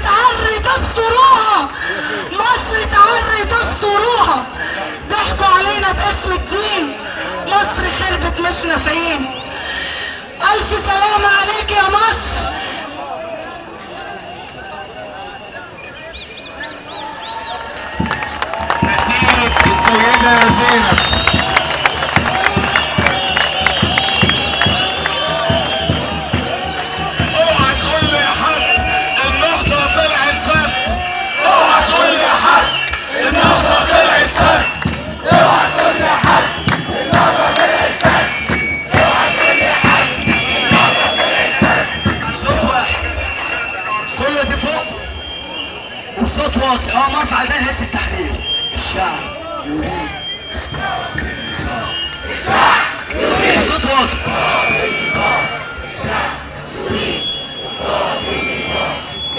تعري تصروها، مصر تعري تصروها. ضحكوا علينا باسم الدين، مصر خربت مش نافعين. الف سلامة عليك يا مصر. السيدة زينب. اوعى تقول لي يا حد النهضة طلعت فت، اوعى تقول لي يا حد النهضة طلعت فت، اوعى تقول لي يا حد النهضة طلعت فت، اوعى تقول لي يا حد النهضة طلعت فت. صوت واحد كل دي فوق وبصوت واطي. مرفع ده هيئة التحرير. الشعب يريد اسقاط النظام. الشعب يريد بصوت واطي. اسقاط النظام.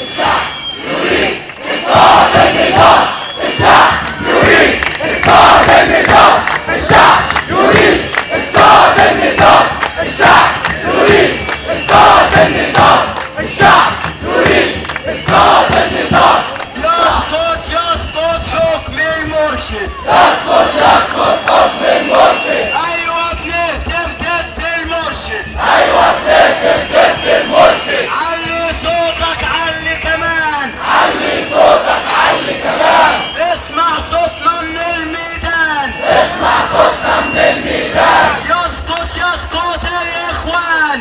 الشعب يريد اسقاط النظام. الشعب يريد اسقاط النظام. الشعب يريد اسقاط النظام. الشعب يريد اسقاط النظام. الشعب يريد اسقاط النظام. الشعب يريد اسقاط النظام. يسقط يسقط حكم المرشد. يسقط يسقط حكم المرشد. ايوه بنهتف ضد المرشد. ايوه بنهتف ضد المرشد. علي صوتك علي كمان. علي صوتك علي كمان. اسمع صوتنا من الميدان. اسمع صوتنا من الميدان. يسقط يسقط الاخوان.